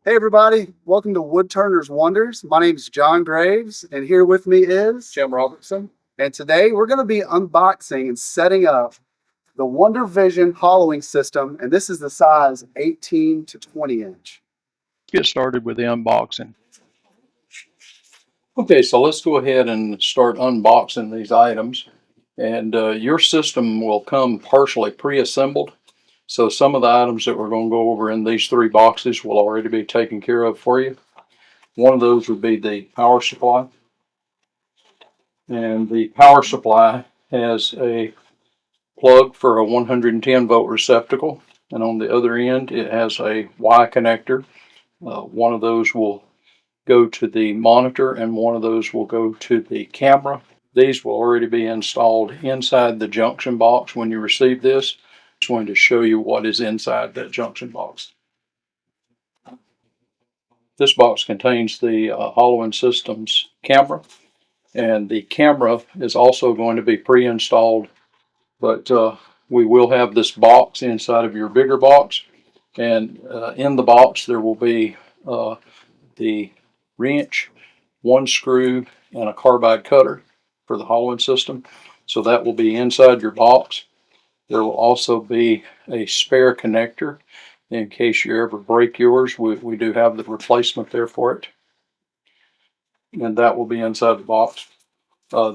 Hey everybody, welcome to Woodturners Wonders. My name is John Graves, and here with me is Jim Robertson. And today we're going to be unboxing and setting up the Wonder Vision hollowing system, and this is the size 18 to 20 inch. Get started with the unboxing. Okay, so let's go ahead and start unboxing these items. And your system will come partially pre-assembled. So some of the items that we're going to go over in these three boxes will already be taken care of for you. One of those would be the power supply. And the power supply has a plug for a 110 volt receptacle. And on the other end, it has a Y connector. One of those will go to the monitor and one of those will go to the camera. These will already be installed inside the junction box when you receive this. I'm going to show you what is inside that junction box. This box contains the hollowing system's camera, and the camera is also going to be pre-installed, but we will have this box inside of your bigger box, and in the box there will be the wrench, one screw, and a carbide cutter for the hollowing system. So that will be inside your box. There will also be a spare connector in case you ever break yours. We do have the replacement there for it. And that will be inside the box.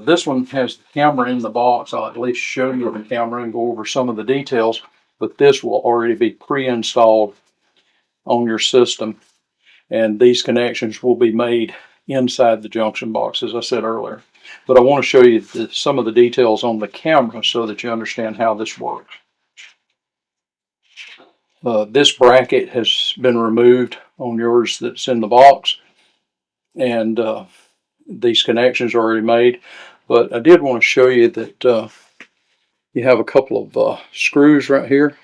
This one has the camera in the box. I'll at least show you the camera and go over some of the details, but this will already be pre-installed on your system. And these connections will be made inside the junction box, as I said earlier. But I want to show you some of the details on the camera so that you understand how this works. This bracket has been removed on yours that's in the box, and these connections are already made. But I did want to show you that you have a couple of screws right here.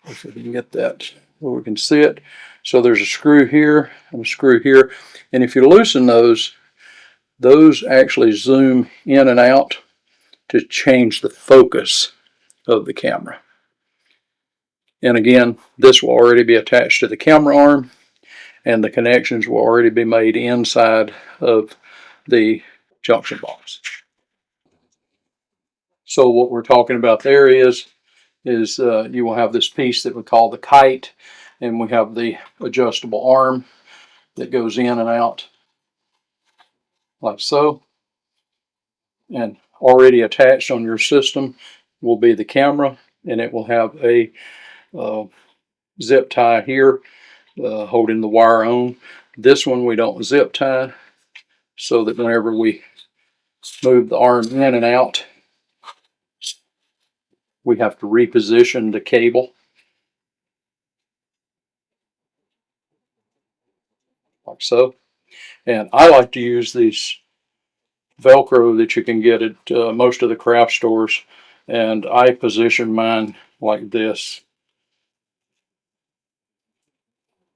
If we can get that where we can see it. So there's a screw here and a screw here, and if you loosen those actually zoom in and out to change the focus of the camera. And again, this will already be attached to the camera arm, and the connections will already be made inside of the junction box. So what we're talking about there is you will have this piece that we call the kite, and we have the adjustable arm that goes in and out like so. And already attached on your system will be the camera, and it will have a zip tie here holding the wire on. This one we don't zip tie, so that whenever we move the arm in and out, we have to reposition the cable like so. And I like to use these Velcro that you can get at most of the craft stores, and I position mine like this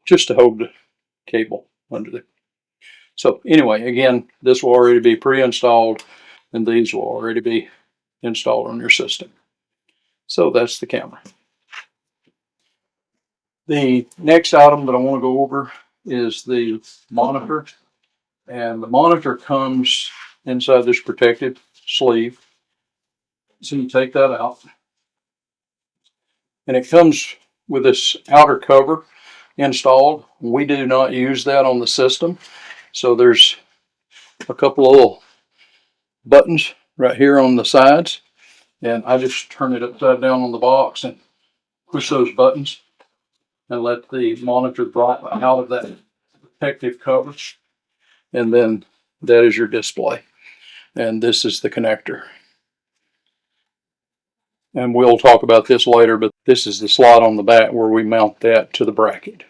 just to hold the cable under there. So anyway, again, this will already be pre-installed, and these will already be installed on your system. So that's the camera. The next item that I want to go over is the monitor, and the monitor comes inside this protective sleeve. So you take that out, and it comes with this outer cover installed. We do not use that on the system. So there's a couple of little buttons right here on the sides, and I just turn it upside down on the box and push those buttons and let the monitor drop out of that protective cover, and then that is your display, and this is the connector. And we'll talk about this later, but this is the slot on the back where we mount that to the bracket.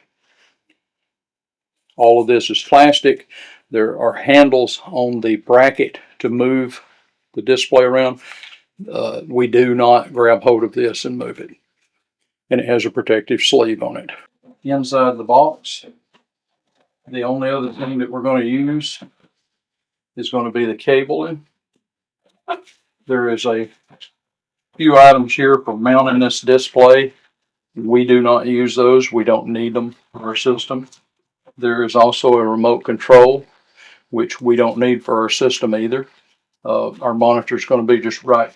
All of this is plastic. There are handles on the bracket to move the display around. We do not grab hold of this and move it. And it has a protective sleeve on it. Inside the box, the only other thing that we're going to use is going to be the cabling. There is a few items here for mounting this display. We do not use those. We don't need them for our system. There is also a remote control, which we don't need for our system either. Our monitor is going to be just right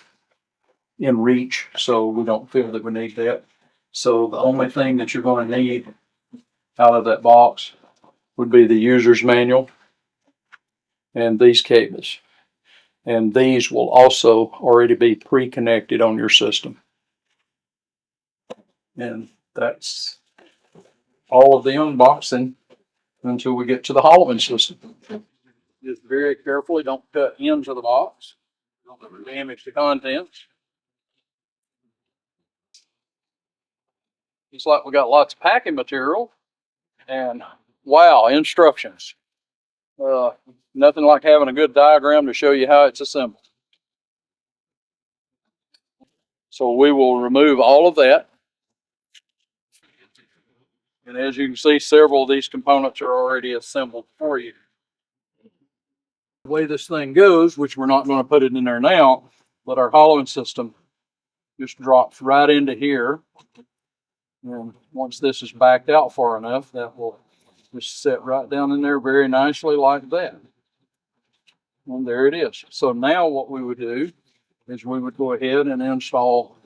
in reach, so we don't feel that we need that. So the only thing that you're going to need out of that box would be the user's manual and these cables. And these will also already be pre-connected on your system. And that's all of the unboxing until we get to the Hollowing system. Just very carefully, don't cut into the box. Don't damage the contents. It's like we got lots of packing material and wow, instructions. Nothing like having a good diagram to show you how it's assembled. So we will remove all of that. And as you can see, several of these components are already assembled for you. The way this thing goes, which we're not going to put it in there now, but our hollowing system just drops right into here. And once this is backed out far enough, that will just sit right down in there very nicely like that. And there it is. So now what we would do is we would go ahead and install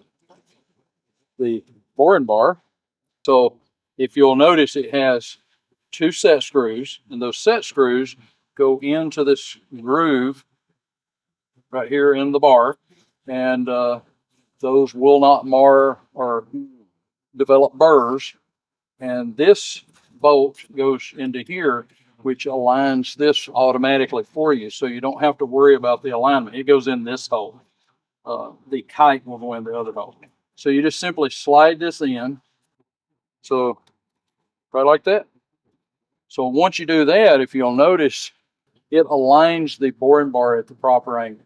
the boring bar. So if you'll notice, it has two set screws, and those set screws go into this groove right here in the bar, and those will not mar or develop burrs. And this bolt goes into here, which aligns this automatically for you, so you don't have to worry about the alignment. It goes in this hole. The kite will go in the other hole. So you just simply slide this in. So right like that. So once you do that, if you'll notice, it aligns the boring bar at the proper angle.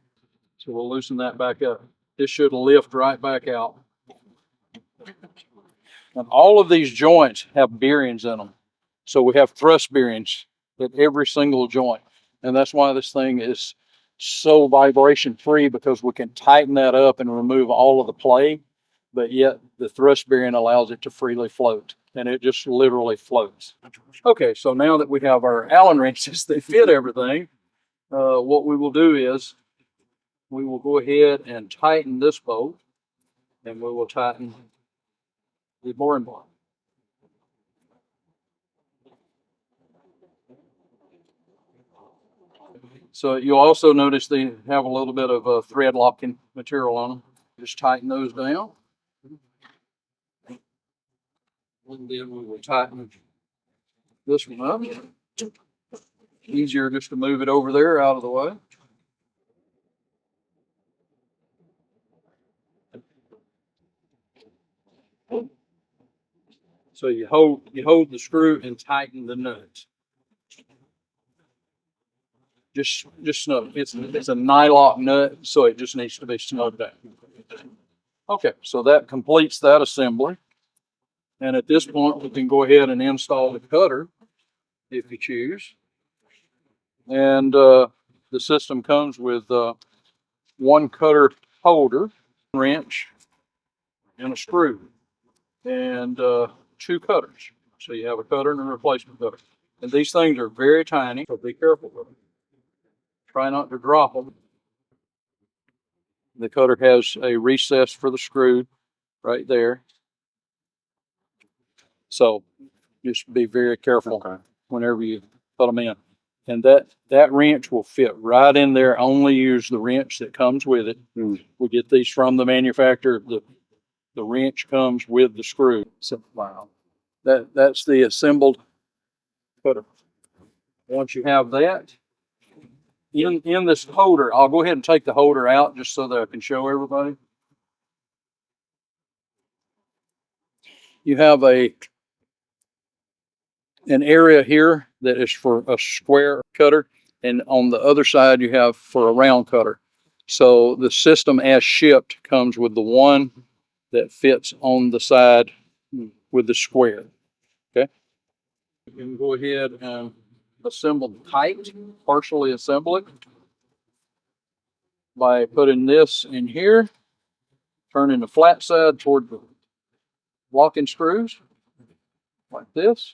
So we'll loosen that back up. This should lift right back out. And all of these joints have bearings in them. So we have thrust bearings at every single joint. And that's why this thing is so vibration free, because we can tighten that up and remove all of the play, but yet the thrust bearing allows it to freely float, and it just literally floats. Okay, so now that we have our Allen wrenches that fit everything, what we will do is we will go ahead and tighten this bolt, and we will tighten the boring bar. So you'll also notice they have a little bit of thread locking material on them. Just tighten those down. And then we will tighten this one up. Easier just to move it over there out of the way. So you hold the screw and tighten the nuts. Just snug. It's a nylock nut, so it just needs to be snugged down. Okay, so that completes that assembly. And at this point, we can go ahead and install the cutter if you choose. And the system comes with one cutter holder, wrench, and a screw, and two cutters. So you have a cutter and a replacement cutter. And these things are very tiny, so be careful with them. Try not to drop them. The cutter has a recess for the screw right there. So just be very careful whenever you put them in. And that wrench will fit right in there. Only use the wrench that comes with it. We get these from the manufacturer. The wrench comes with the screw. So wow, that's the assembled cutter. Once you have that in this holder, I'll go ahead and take the holder out just so that I can show everybody. You have an area here that is for a square cutter, and on the other side you have for a round cutter. So the system as shipped comes with the one that fits on the side with the square. Okay. You can go ahead and assemble the kite, partially assemble it by putting this in here, turning the flat side toward the locking screws like this.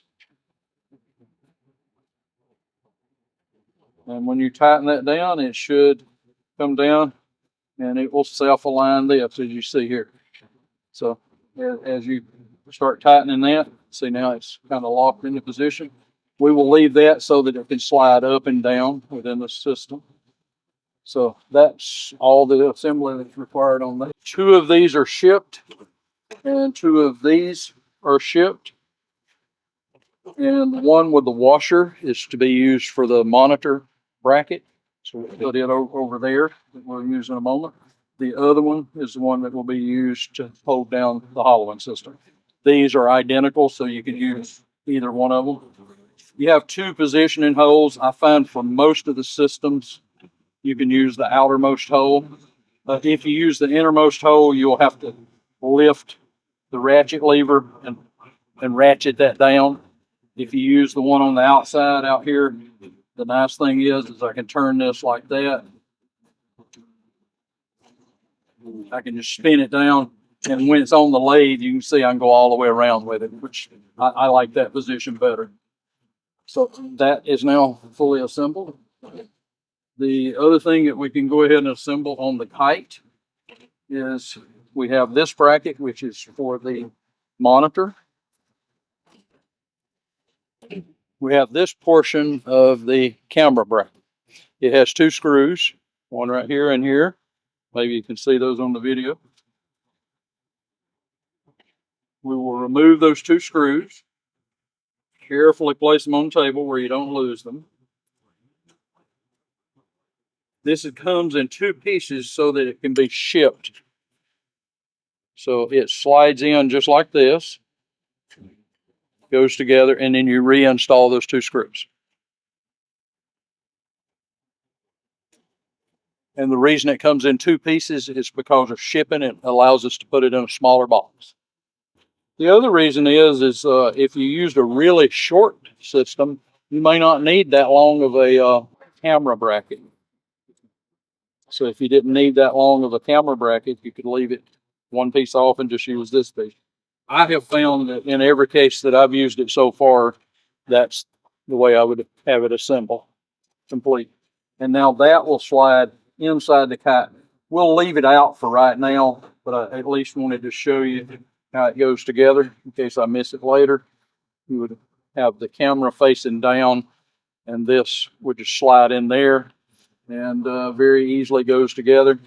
And when you tighten that down, it should come down and it will self-align this, as you see here. So as you start tightening that, see now it's kind of locked into position. We will leave that so that it can slide up and down within the system. So that's all the assembly that's required on that. 2 of these are shipped and 2 of these are shipped. And the one with the washer is to be used for the monitor bracket. So we'll put it over there that we'll use in a moment. The other one is the one that will be used to hold down the hollowing system. These are identical, so you can use either one of them. You have 2 positioning holes. I find for most of the systems, you can use the outermost hole. If you use the innermost hole, you'll have to lift the ratchet lever and ratchet that down. If you use the one on the outside out here, the nice thing is I can turn this like that. I can just spin it down, and when it's on the lathe, you can see I can go all the way around with it, which I like that position better. So that is now fully assembled. The other thing that we can go ahead and assemble on the kite is we have this bracket, which is for the monitor. We have this portion of the camera bracket. It has 2 screws, one right here and here. Maybe you can see those on the video. We will remove those 2 screws, carefully place them on the table where you don't lose them. This comes in 2 pieces so that it can be shipped. So it slides in just like this, goes together, and then you reinstall those 2 screws. And the reason it comes in 2 pieces is because of shipping. It allows us to put it in a smaller box. The other reason is if you used a really short system, you may not need that long of a camera bracket. So if you didn't need that long of a camera bracket, you could leave it 1 piece off and just use this piece. I have found that in every case that I've used it so far, that's the way I would have it assembled, complete. And now that will slide inside the kite. We'll leave it out for right now, but I at least wanted to show you how it goes together in case I miss it later. You would have the camera facing down, and this would just slide in there and very easily goes together.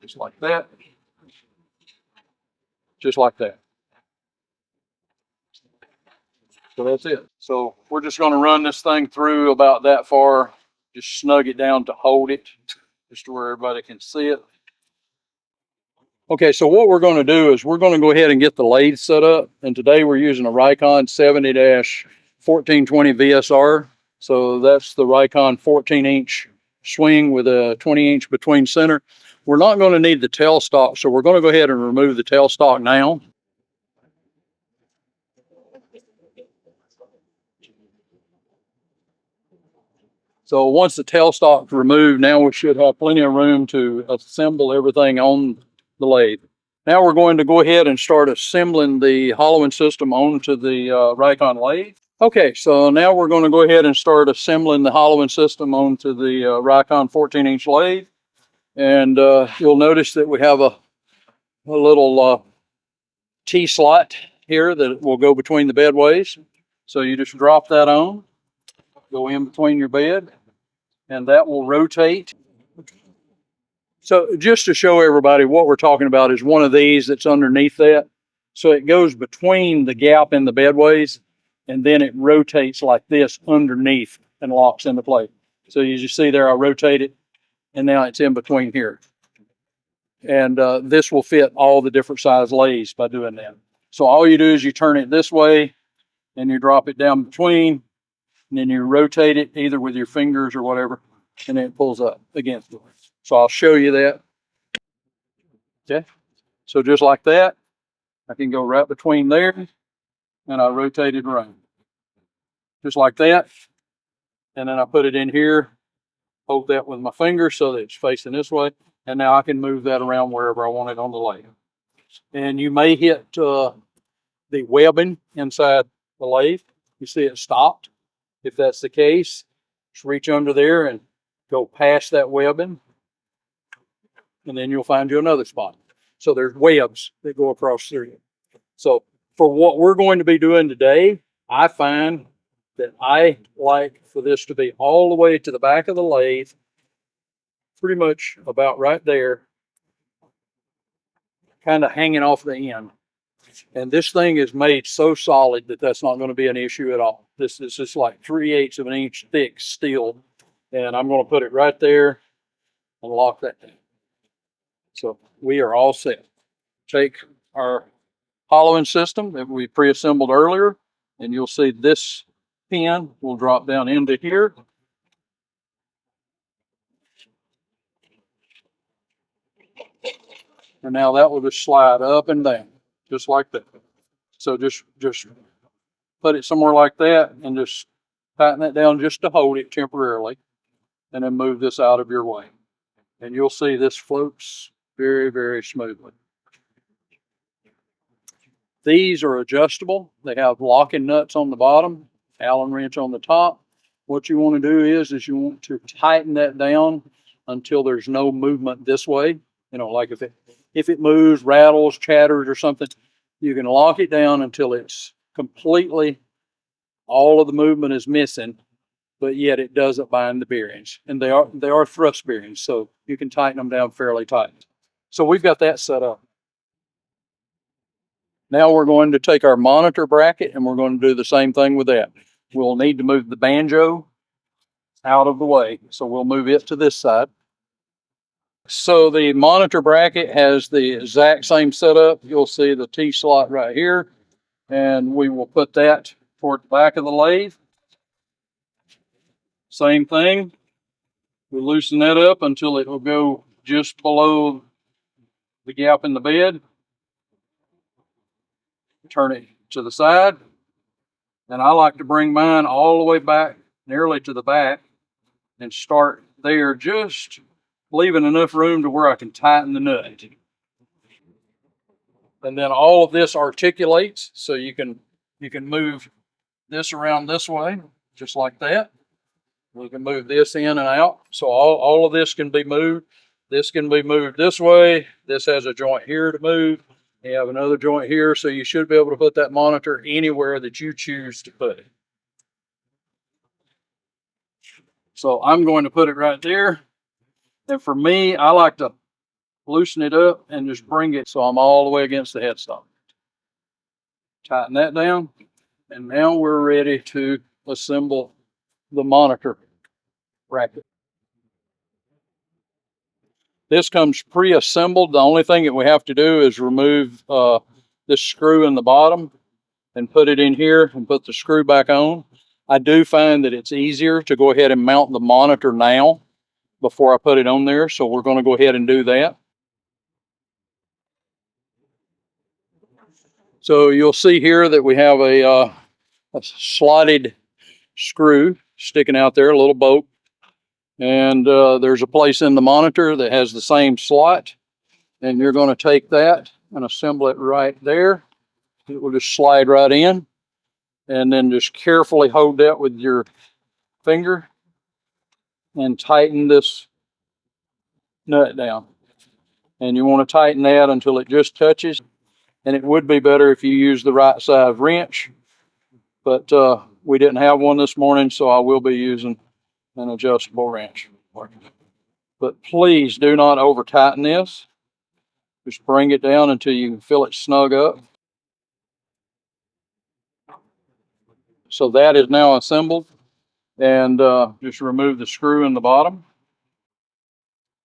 Just like that. Just like that. So that's it. So we're just going to run this thing through about that far, just snug it down to hold it, just to where everybody can see it. Okay, so what we're going to do is we're going to go ahead and get the lathe set up. And today we're using a Rikon 70-1420 VSR. So that's the Rikon 14-inch swing with a 20-inch between center. We're not going to need the tailstock, so we're going to go ahead and remove the tailstock now. So once the tailstock's removed, now we should have plenty of room to assemble everything on the lathe. Now we're going to go ahead and start assembling the hollowing system onto the Rikon lathe. Okay, so now we're going to go ahead and start assembling the hollowing system onto the Rikon 14-inch lathe. And you'll notice that we have a little T-slot here that will go between the bedways. So you just drop that on, go in between your bed, and that will rotate. So just to show everybody what we're talking about is one of these that's underneath that. So it goes between the gap in the bedways, and then it rotates like this underneath and locks into place. So as you see there, I rotate it, and now it's in between here. And this will fit all the different size lathes by doing that. So all you do is you turn it this way, and you drop it down between, and then you rotate it either with your fingers or whatever, and then it pulls up against it. So I'll show you that. Okay. So just like that, I can go right between there, and I rotate it around. Just like that. And then I put it in here, hold that with my finger so that it's facing this way. And now I can move that around wherever I want it on the lathe. And you may hit the webbing inside the lathe. You see it stopped. If that's the case, just reach under there and go past that webbing, and then you'll find you another spot. So there's webs that go across through it. So for what we're going to be doing today, I find that I like for this to be all the way to the back of the lathe, pretty much about right there, kind of hanging off the end. And this thing is made so solid that that's not going to be an issue at all. This is just like 3/8 of an inch thick steel. And I'm going to put it right there and lock that down. So we are all set. Take our hollowing system that we pre-assembled earlier, and you'll see this pin will drop down into here. And now that will just slide up and down, just like that. So just put it somewhere like that and just tighten that down just to hold it temporarily, and then move this out of your way. And you'll see this floats very, very smoothly. These are adjustable. They have locking nuts on the bottom, Allen wrench on the top. What you want to do is you want to tighten that down until there's no movement this way. You know, like if it moves, rattles, chatters or something, you can lock it down until it's completely, all of the movement is missing, but yet it doesn't bind the bearings. And they are thrust bearings, so you can tighten them down fairly tight. So we've got that set up. Now we're going to take our monitor bracket and we're going to do the same thing with that. We'll need to move the banjo out of the way. So we'll move it to this side. So the monitor bracket has the exact same setup. You'll see the T slot right here, and we will put that toward the back of the lathe. Same thing. We loosen that up until it will go just below the gap in the bed. Turn it to the side, and I like to bring mine all the way back, nearly to the back, and start there, just leaving enough room to where I can tighten the nut. And then all of this articulates, so you can move this around this way, just like that. We can move this in and out, so all of this can be moved. This can be moved this way. This has a joint here to move. You have another joint here, so you should be able to put that monitor anywhere that you choose to put it. So I'm going to put it right there. And for me, I like to loosen it up and just bring it so I'm all the way against the headstock. Tighten that down. And now we're ready to assemble the monitor bracket. This comes pre-assembled. The only thing that we have to do is remove this screw in the bottom and put it in here and put the screw back on. I do find that it's easier to go ahead and mount the monitor now before I put it on there, so we're going to go ahead and do that. So you'll see here that we have a slotted screw sticking out there, a little bolt. And there's a place in the monitor that has the same slot. And you're going to take that and assemble it right there. It will just slide right in. And then just carefully hold that with your finger and tighten this nut down. And you want to tighten that until it just touches. And it would be better if you use the right size wrench. But we didn't have one this morning, so I will be using an adjustable wrench. But please do not over tighten this. Just bring it down until you can feel it snug up. So that is now assembled, and just remove the screw in the bottom.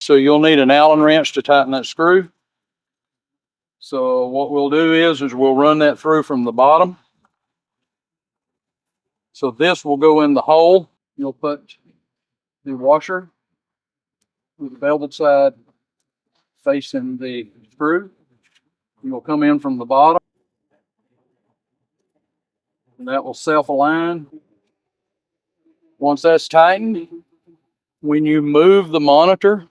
So you'll need an Allen wrench to tighten that screw. So what we'll do is we'll run that through from the bottom. So this will go in the hole. You'll put the washer with the beveled side facing the screw. You'll come in from the bottom, and that will self-align. Once that's tightened, when you move the monitor,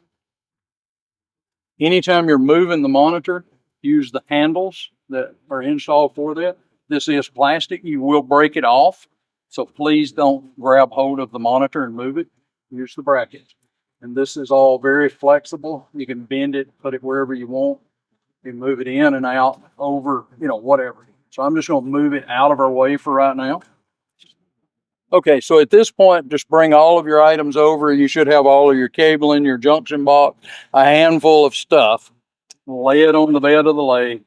anytime you're moving the monitor, use the handles that are installed for that. This is plastic. You will break it off. So please don't grab hold of the monitor and move it. Here's the bracket. And this is all very flexible. You can bend it, put it wherever you want. You can move it in and out, over, whatever. So I'm just going to move it out of our way for right now. Okay, so at this point, just bring all of your items over. You should have all of your cabling, your junction box, a handful of stuff. Lay it on the bed of the lathe.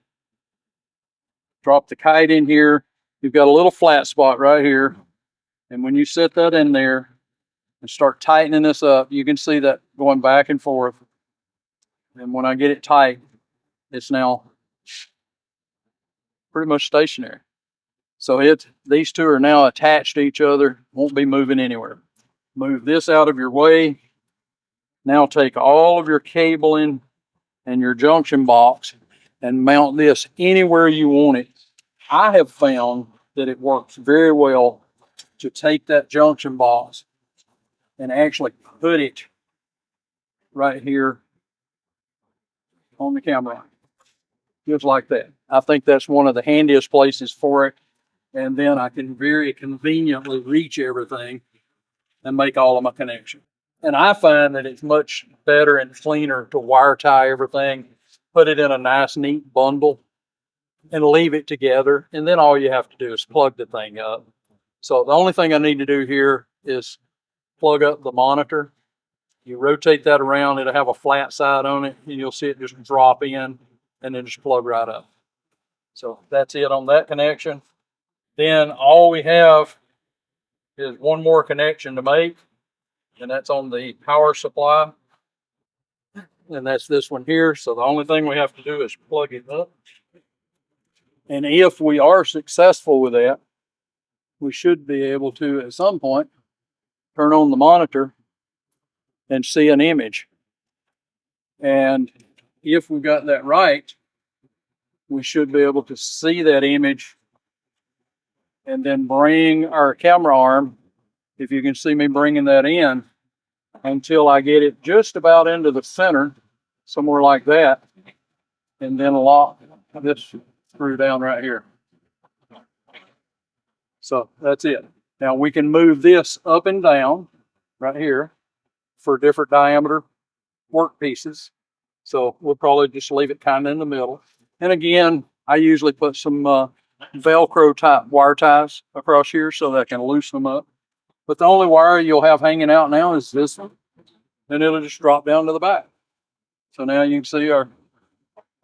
Drop the kite in here. You've got a little flat spot right here. And when you set that in there and start tightening this up, you can see that going back and forth. And when I get it tight, it's now pretty much stationary. So these two are now attached to each other, won't be moving anywhere. Move this out of your way. Now take all of your cabling and your junction box and mount this anywhere you want it. I have found that it works very well to take that junction box and actually put it right here on the camera, just like that. I think that's one of the handiest places for it. And then I can very conveniently reach everything and make all of my connections. And I find that it's much better and cleaner to wire tie everything, put it in a nice, neat bundle, and leave it together. And then all you have to do is plug the thing up. So the only thing I need to do here is plug up the monitor. You rotate that around, it'll have a flat side on it, and you'll see it just drop in and then just plug right up. So that's it on that connection. Then all we have is one more connection to make, and that's on the power supply. And that's this one here. So the only thing we have to do is plug it up. And if we are successful with that, we should be able to, at some point, turn on the monitor and see an image. And if we got that right, we should be able to see that image and then bring our camera arm, if you can see me bringing that in, until I get it just about into the center, somewhere like that, and then lock this screw down right here. So that's it. Now we can move this up and down right here for different diameter work pieces. So we'll probably just leave it kind of in the middle. And again, I usually put some Velcro type wire ties across here so that I can loosen them up. But the only wire you'll have hanging out now is this one, and it'll just drop down to the back. So now you can see our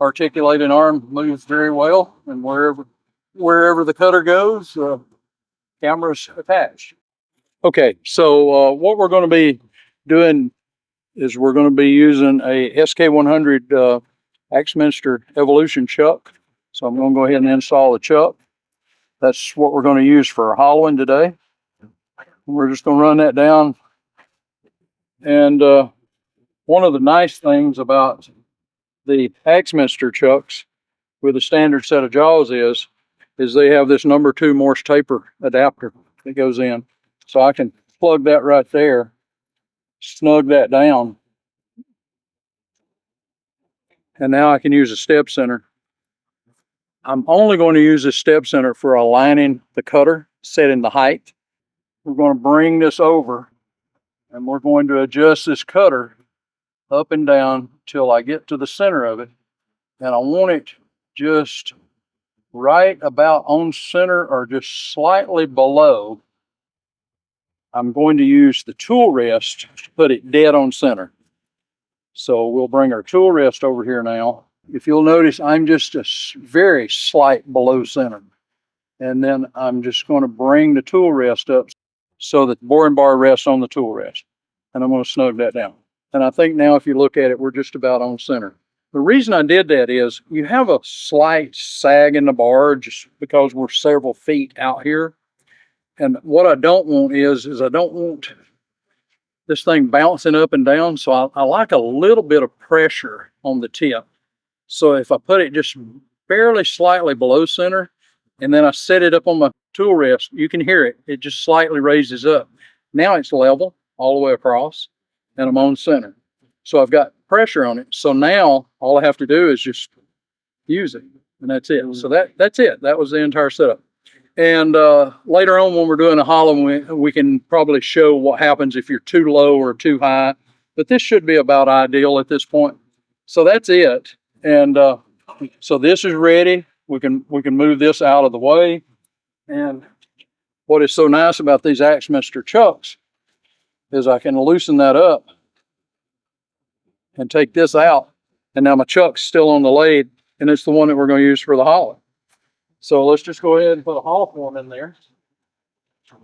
articulated arm moves very well, and wherever the cutter goes, camera's attached. Okay, so what we're going to be doing is we're going to be using a SK100 Axminster Evolution chuck. So I'm going to go ahead and install the chuck. That's what we're going to use for hollowing today. We're just going to run that down. And one of the nice things about the Axminster chucks with a standard set of jaws is they have this number 2 Morse taper adapter that goes in. So I can plug that right there, snug that down. And now I can use a step center. I'm only going to use this step center for aligning the cutter, setting the height. We're going to bring this over and we're going to adjust this cutter up and down till I get to the center of it. And I want it just right about on center or just slightly below. I'm going to use the tool rest to put it dead on center. So we'll bring our tool rest over here now. If you'll notice, I'm just a very slight below center. And then I'm just going to bring the tool rest up so that the boring bar rests on the tool rest. And I'm going to snug that down. And I think now if you look at it, we're just about on center. The reason I did that is you have a slight sag in the bar just because we're several feet out here. And what I don't want is I don't want this thing bouncing up and down. So I like a little bit of pressure on the tip. So if I put it just barely slightly below center, and then I set it up on my tool rest, you can hear it. It just slightly raises up. Now it's level all the way across, and I'm on center. So I've got pressure on it. So now all I have to do is just use it, and that's it. So that's it. That was the entire setup. And later on when we're doing a hollowing, we can probably show what happens if you're too low or too high. But this should be about ideal at this point. So that's it. And so this is ready. We can move this out of the way. And what is so nice about these Axminster chucks is I can loosen that up and take this out. And now my chuck's still on the lathe, and it's the one that we're going to use for the hollow. So let's just go ahead and put a hollow form in there.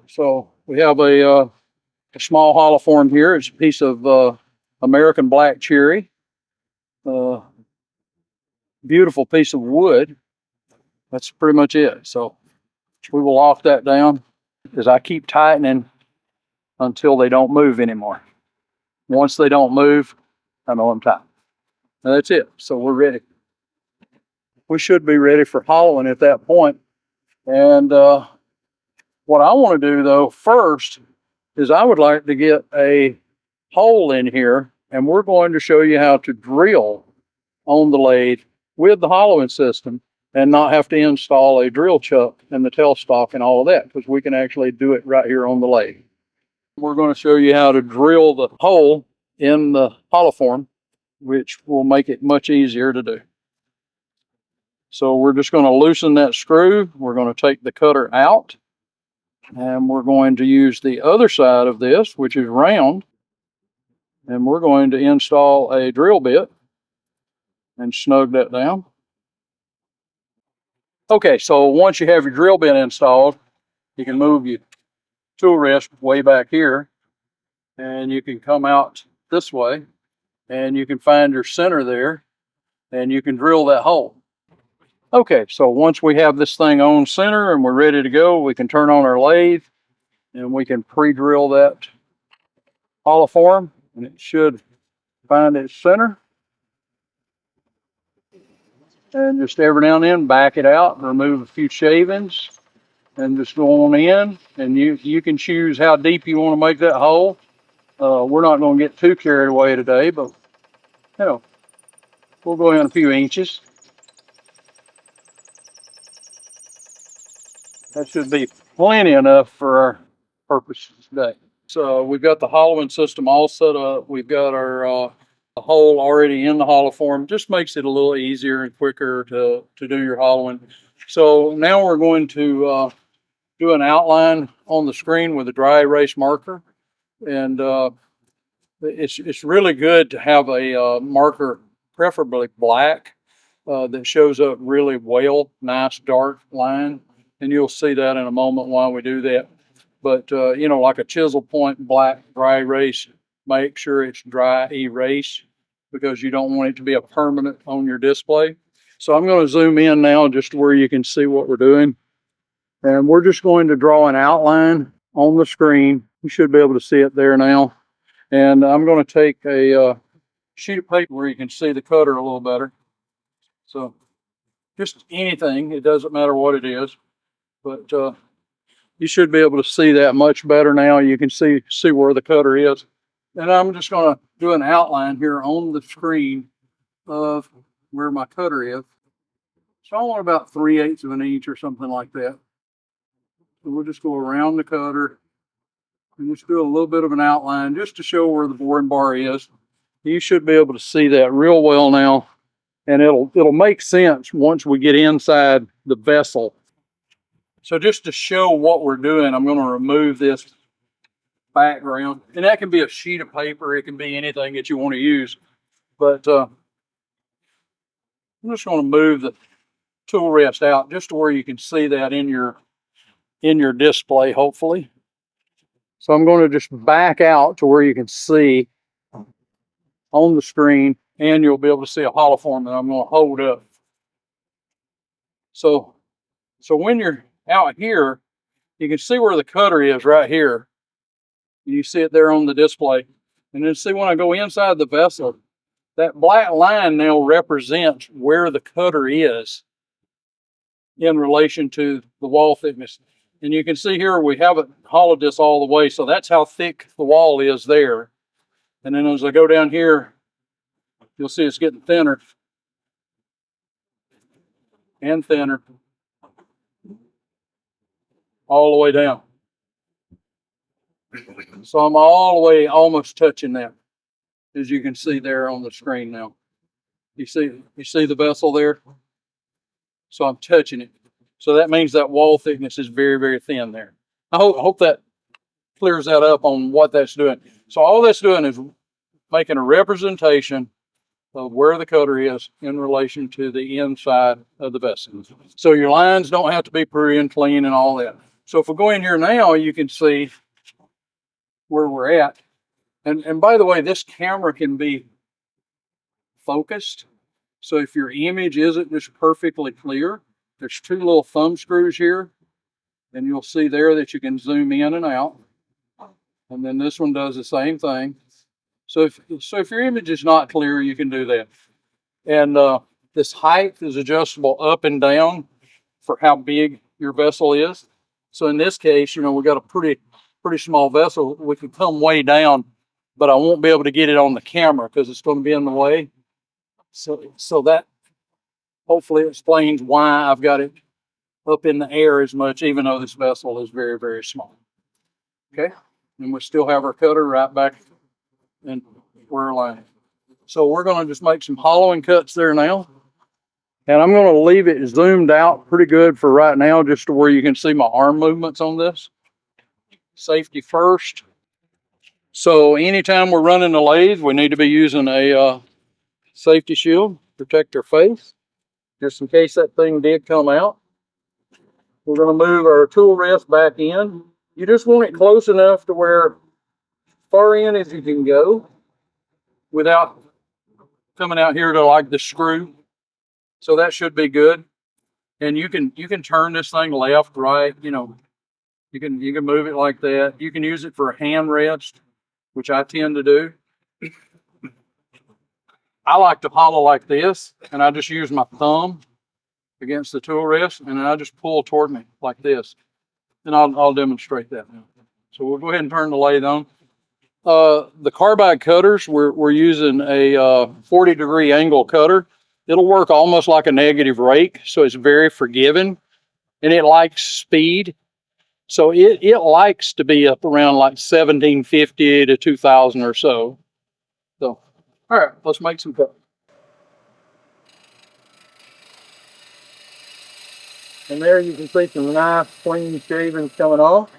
So we have a small hollow form here. It's a piece of American black cherry. Beautiful piece of wood. That's pretty much it. So we will lock that down as I keep tightening until they don't move anymore. Once they don't move, I know I'm tight. Now that's it. So we're ready. We should be ready for hollowing at that point. And what I want to do though first is I would like to get a hole in here, and we're going to show you how to drill on the lathe with the hollowing system and not have to install a drill chuck and the tailstock and all of that, because we can actually do it right here on the lathe. We're going to show you how to drill the hole in the hollow form, which will make it much easier to do. So we're just going to loosen that screw. We're going to take the cutter out, and we're going to use the other side of this, which is round, and we're going to install a drill bit and snug that down. Okay, so once you have your drill bit installed, you can move your tool rest way back here, and you can come out this way, and you can find your center there, and you can drill that hole. Okay, so once we have this thing on center and we're ready to go, we can turn on our lathe and we can pre-drill that hollow form, and it should find its center. And just every now and then back it out and remove a few shavings and just go on in, and you can choose how deep you want to make that hole. We're not going to get too carried away today, but you know, we'll go in a few inches. That should be plenty enough for our purposes today. So we've got the hollowing system all set up. We've got our hole already in the hollow form. Just makes it a little easier and quicker to do your hollowing. So now we're going to do an outline on the screen with a dry erase marker. And it's really good to have a marker, preferably black, that shows up really well, nice dark line. And you'll see that in a moment while we do that. But, you know, like a chisel point black dry erase, make sure it's dry erase, because you don't want it to be a permanent on your display. So I'm going to zoom in now just where you can see what we're doing. And we're just going to draw an outline on the screen. You should be able to see it there now. And I'm going to take a sheet of paper where you can see the cutter a little better. So just anything, it doesn't matter what it is. But you should be able to see that much better now. You can see where the cutter is. And I'm just going to do an outline here on the screen of where my cutter is. So I want about 3/8 of an inch or something like that. So we'll just go around the cutter and just do a little bit of an outline just to show where the boring bar is. You should be able to see that real well now. And it'll make sense once we get inside the vessel. So just to show what we're doing, I'm going to remove this background. And that can be a sheet of paper. It can be anything that you want to use. But I'm just going to move the tool rest out just to where you can see that in your display, hopefully. So I'm going to just back out to where you can see on the screen, and you'll be able to see a hollow form that I'm going to hold up. So when you're out here, you can see where the cutter is right here. You see it there on the display. And then see when I go inside the vessel, that black line now represents where the cutter is in relation to the wall thickness. And you can see here we haven't hollowed this all the way, so that's how thick the wall is there. And then as I go down here, you'll see it's getting thinner and thinner all the way down. So I'm all the way almost touching that, as you can see there on the screen now. You see the vessel there? So I'm touching it. So that means that wall thickness is very, very thin there. I hope that clears that up on what that's doing. So all that's doing is making a representation of where the cutter is in relation to the inside of the vessel. So your lines don't have to be pretty and clean and all that. So if we go in here now, you can see where we're at. And by the way, this camera can be focused. So if your image isn't just perfectly clear, there's two little thumb screws here, and you'll see there that you can zoom in and out. And then this one does the same thing. So if your image is not clear, you can do that. And this height is adjustable up and down for how big your vessel is. So in this case, you know, we got a pretty small vessel. We can come way down, but I won't be able to get it on the camera because it's going to be in the way. So that hopefully explains why I've got it up in the air as much, even though this vessel is very, very small. Okay, and we still have our cutter right back in where we're lying. So we're going to just make some hollowing cuts there now. And I'm going to leave it zoomed out pretty good for right now, just to where you can see my arm movements on this. Safety first. So anytime we're running a lathe, we need to be using a safety shield, protect our face, just in case that thing did come out. We're going to move our tool rest back in. You just want it close enough to where far in as you can go without coming out here to like the screw. So that should be good. And you can turn this thing left, right, you know, you can move it like that. You can use it for a hand rest, which I tend to do. I like to hollow like this, and I just use my thumb against the tool rest, and then I just pull toward me like this. And I'll demonstrate that now. So we'll go ahead and turn the lathe on. The carbide cutters, we're using a 40-degree angle cutter. It'll work almost like a negative rake, so it's very forgiving, and it likes speed. So it likes to be up around like 1750 to 2000 or so. So, all right, let's make some cuts. And there you can see some nice clean shavings coming off.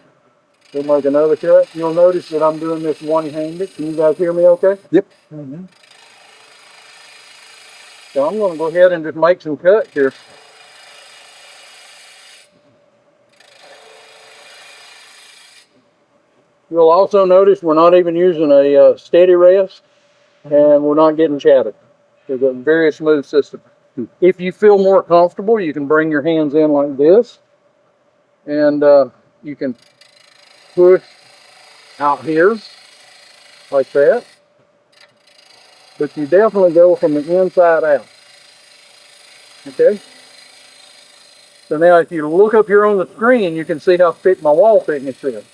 We'll make another cut. You'll notice that I'm doing this one-handed. Can you guys hear me okay? Yep. Mm-hmm. So I'm going to go ahead and just make some cuts here. You'll also notice we're not even using a steady rest, and we're not getting chatted. It's a very smooth system. If you feel more comfortable, you can bring your hands in like this, and you can push out here like that. But you definitely go from the inside out. Okay? So now if you look up here on the screen, you can see how thick my wall thickness is.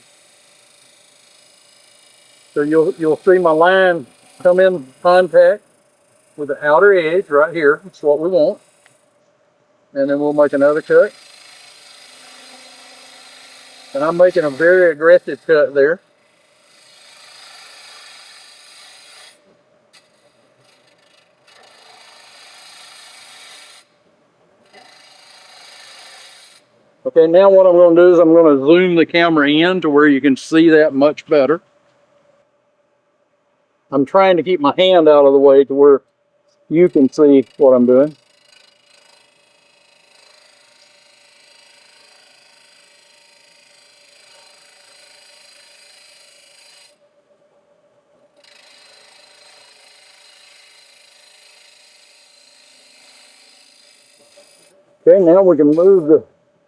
So you'll see my line come in contact with the outer edge right here. That's what we want. And then we'll make another cut. And I'm making a very aggressive cut there. Okay, now what I'm going to do is I'm going to zoom the camera in to where you can see that much better. I'm trying to keep my hand out of the way to where you can see what I'm doing. Okay, now we can move the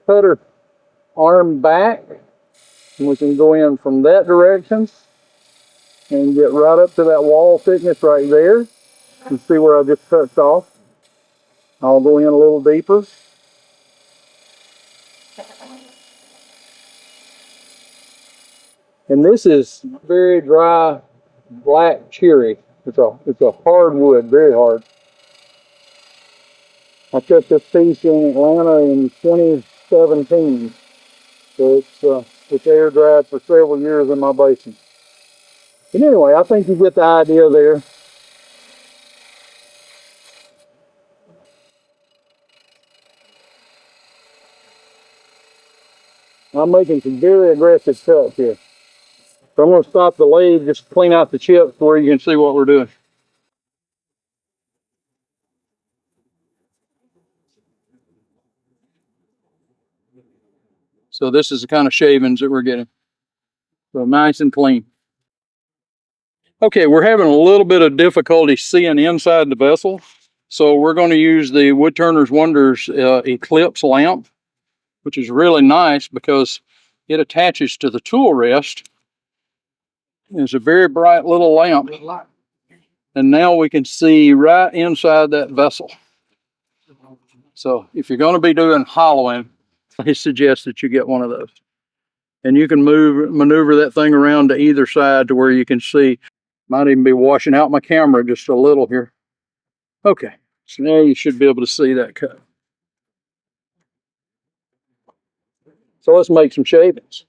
cutter arm back, and we can go in from that direction and get right up to that wall thickness right there. You see where I just touched off. I'll go in a little deeper. And this is very dry black cherry. It's a hard wood, very hard. I cut this piece in Atlanta in 2017. So it's air dried for several years in my basement. But anyway, I think you get the idea there. I'm making some very aggressive cuts here. So I'm going to stop the lathe, just clean out the chips where you can see what we're doing. So this is the kind of shavings that we're getting. So nice and clean. Okay, we're having a little bit of difficulty seeing inside the vessel. So we're going to use the Woodturners Wonders Eclipse lamp, which is really nice because it attaches to the tool rest. It's a very bright little lamp. And now we can see right inside that vessel. So if you're going to be doing hollowing, I suggest that you get one of those. And you can maneuver that thing around to either side to where you can see. Might even be washing out my camera just a little here. Okay, so now you should be able to see that cut. So let's make some shavings.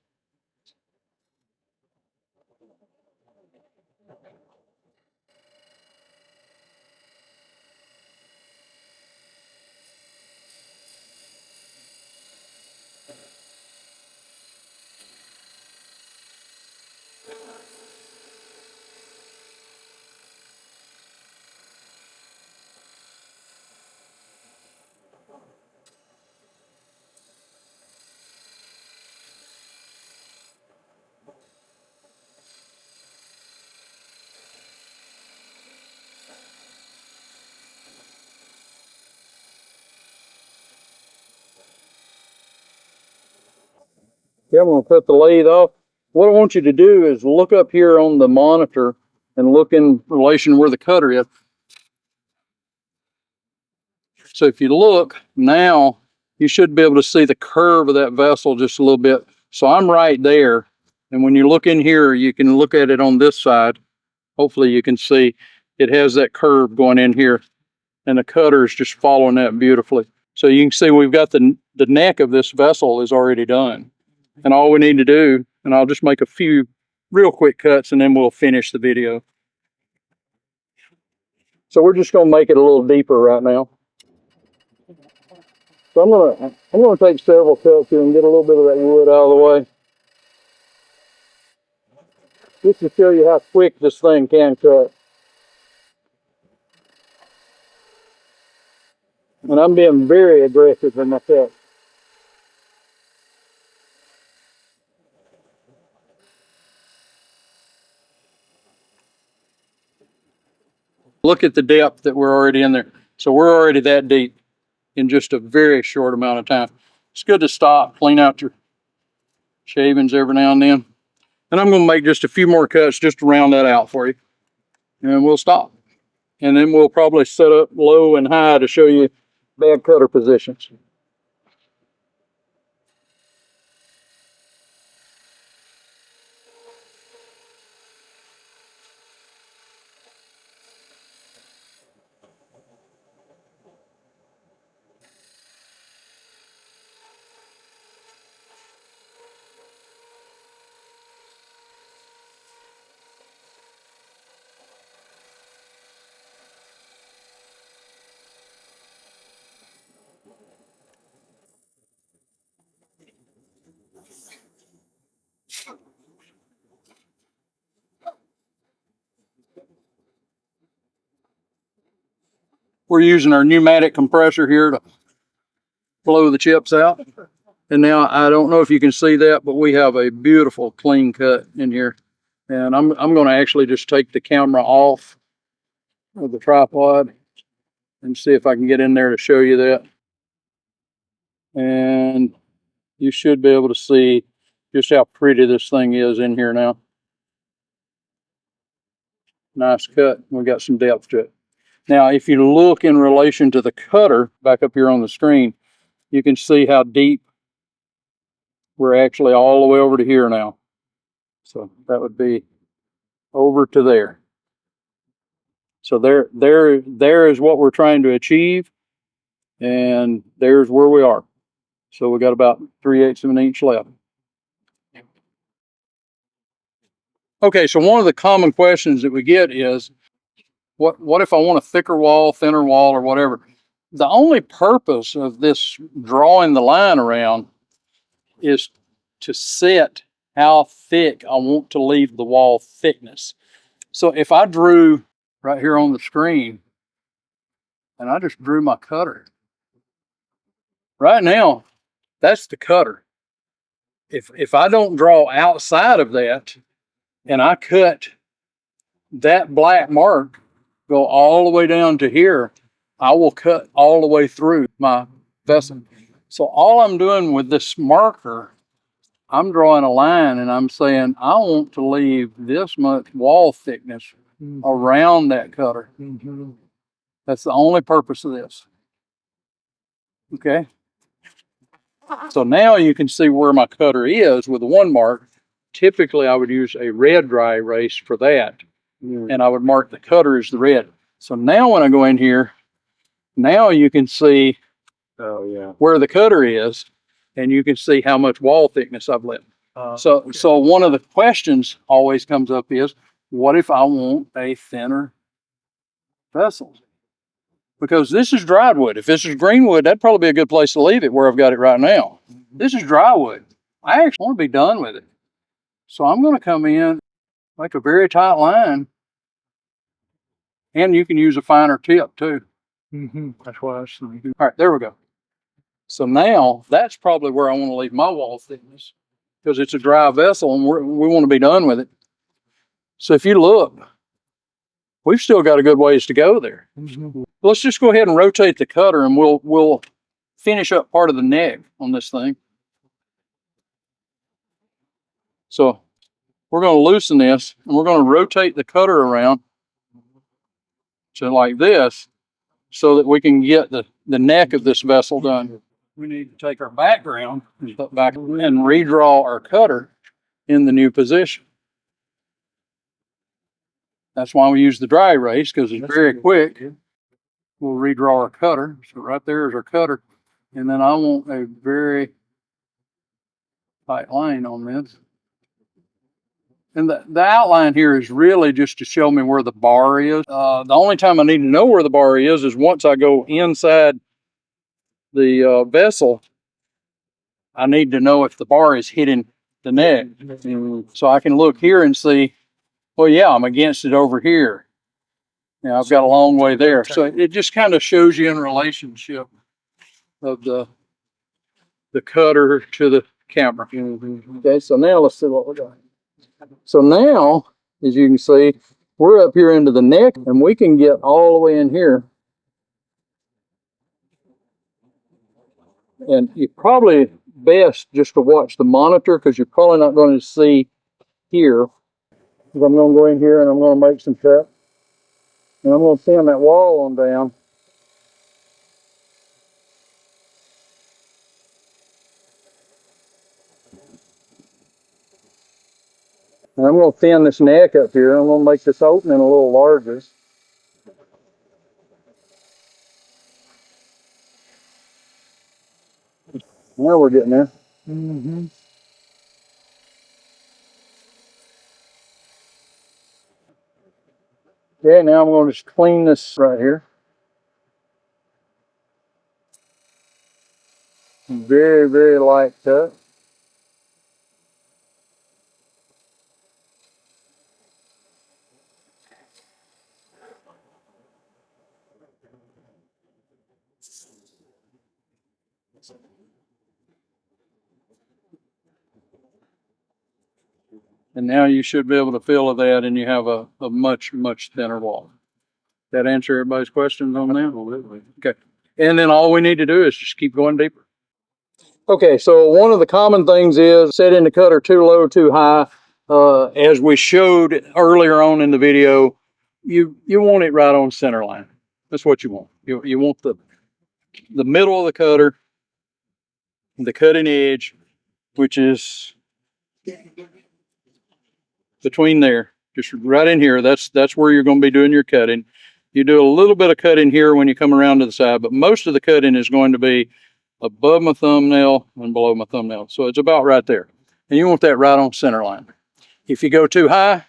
Yeah, I'm going to cut the lathe off. What I want you to do is look up here on the monitor and look in relation to where the cutter is. So if you look now, you should be able to see the curve of that vessel just a little bit. So I'm right there. And when you look in here, you can look at it on this side. Hopefully you can see it has that curve going in here. And the cutter is just following that beautifully. So you can see we've got the neck of this vessel is already done. And all we need to do, and I'll just make a few real quick cuts and then we'll finish the video. So we're just going to make it a little deeper right now. So I'm gonna take several cuts here and get a little bit of that wood out of the way. Just to show you how quick this thing can cut. And I'm being very aggressive in my cut. Look at the depth that we're already in there. So we're already that deep in just a very short amount of time. It's good to stop, clean out your shavings every now and then. And I'm going to make just a few more cuts just to round that out for you. And we'll stop. And then we'll probably set up low and high to show you bad cutter positions. We're using our pneumatic compressor here to blow the chips out. And now I don't know if you can see that, but we have a beautiful clean cut in here. And I'm going to actually just take the camera off of the tripod and see if I can get in there to show you that. And you should be able to see just how pretty this thing is in here now. Nice cut. We got some depth to it. Now, if you look in relation to the cutter back up here on the screen, you can see how deep we're actually all the way over to here now. So that would be over to there. So there is what we're trying to achieve. And there's where we are. So we got about 3/8 of an inch left. Okay, so one of the common questions that we get is, what if I want a thicker wall, thinner wall, or whatever? The only purpose of this drawing the line around is to set how thick I want to leave the wall thickness. So if I drew right here on the screen, and I just drew my cutter, right now, that's the cutter. If I don't draw outside of that, and I cut that black mark, go all the way down to here, I will cut all the way through my vessel. So all I'm doing with this marker, I'm drawing a line and I'm saying I want to leave this much wall thickness around that cutter. That's the only purpose of this. Okay. So now you can see where my cutter is with the one mark. Typically I would use a red dry erase for that. And I would mark the cutter as the red. So now when I go in here, now you can see where the cutter is, and you can see how much wall thickness I've left. So one of the questions always comes up is, what if I want a thinner vessel? Because this is dried wood. If this is green wood, that'd probably be a good place to leave it where I've got it right now. This is dry wood. I actually want to be done with it. So I'm going to come in, make a very tight line, and you can use a finer tip too. That's what I was thinking. All right, there we go. So now that's probably where I want to leave my wall thickness, because it's a dry vessel and we want to be done with it. So if you look, we've still got a good ways to go there. Let's just go ahead and rotate the cutter and we'll finish up part of the neck on this thing. So we're going to loosen this and we're going to rotate the cutter around to like this so that we can get the neck of this vessel done. We need to take our background and put back and redraw our cutter in the new position. That's why we use the dry erase, because it's very quick. We'll redraw our cutter. So right there is our cutter. And then I want a very tight line on this. And the outline here is really just to show me where the bar is. The only time I need to know where the bar is once I go inside the vessel. I need to know if the bar is hitting the neck. So I can look here and see, well, yeah, I'm against it over here. Now I've got a long way there. So it just kind of shows you in relationship of the cutter to the camera. Okay, so now let's see what we're doing. So now, as you can see, we're up here into the neck and we can get all the way in here. And you probably best just to watch the monitor, because you're probably not going to see here. I'm going to go in here and I'm going to make some cuts. And I'm going to thin that wall on down. And I'm going to thin this neck up here. I'm going to make this opening a little larger. Now we're getting there. Okay, now I'm going to just clean this right here. Very, very light cut. And now you should be able to feel that and you have a much, much thinner wall. That answer everybody's questions on that? Absolutely. Okay. And then all we need to do is just keep going deeper. Okay, so one of the common things is setting the cutter too low, too high. As we showed earlier on in the video, you want it right on center line. That's what you want. You want the middle of the cutter, the cutting edge, which is between there, just right in here. That's where you're going to be doing your cutting. You do a little bit of cutting here when you come around to the side, but most of the cutting is going to be above my thumbnail and below my thumbnail. So it's about right there. And you want that right on center line. If you go too high,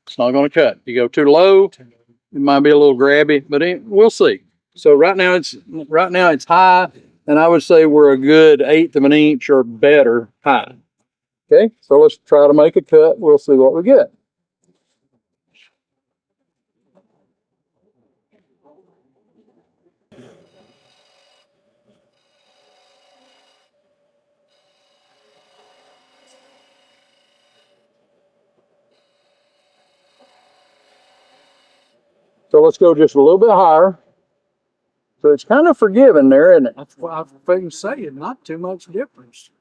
It's not gonna cut. You go too low, it might be a little grabby, but we'll see. So right now it's high, and I would say we're a good 1/8 of an inch or better high. Okay, so let's try to make a cut. We'll see what we get. So let's go just a little bit higher. So it's kind of forgiving there, isn't it? That's what I was going to say. Not too much difference.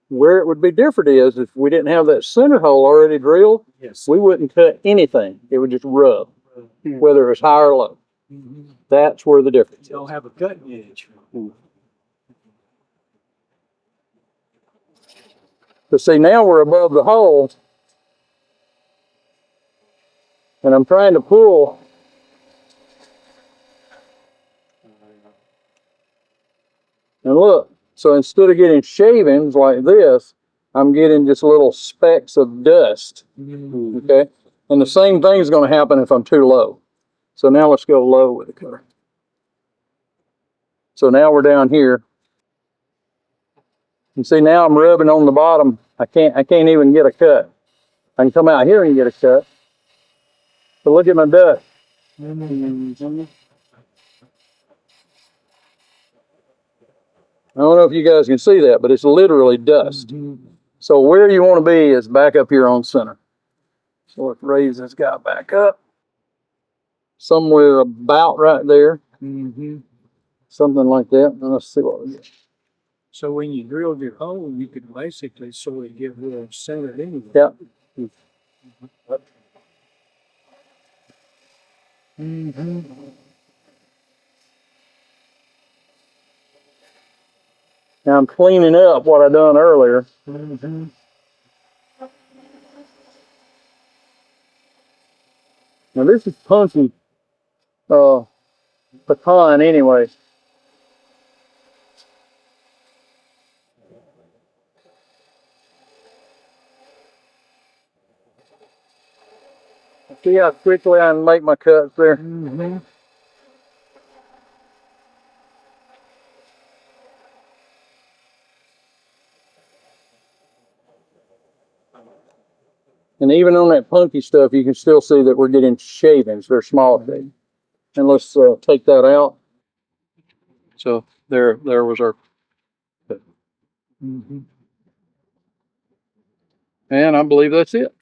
Where it would be different is if we didn't have that center hole already drilled, Yes. we wouldn't cut anything. It would just rub, whether it was high or low. Mm-hmm. That's where the difference is. Don't have a cutting edge. But see, now we're above the hole, and I'm trying to pull. And look, so instead of getting shavings like this, I'm getting just little specks of dust. Mm-hmm. Okay? And the same thing is going to happen if I'm too low. So now let's go low with the cutter. So now we're down here. You see, now I'm rubbing on the bottom. I can't even get a cut. I can come out here and get a cut. But look at my dust. Mm-hmm. I don't know if you guys can see that, but it's literally dust. Mm-hmm. So where you want to be is back up here on center. So let's raise this guy back up. Somewhere about right there. Mm-hmm. Something like that. And let's see what we get. So when you drilled your hole, you could basically sort of get where it's centered anyway. Yeah. Mm-hmm. Now I'm cleaning up what I done earlier. Mm-hmm. Now this is punky pecan anyway. See how quickly I can make my cuts there? Mm-hmm. And even on that punky stuff, you can still see that we're getting shavings. They're small shavings. And let's take that out. So there was our cut. Mm-hmm. And I believe that's it.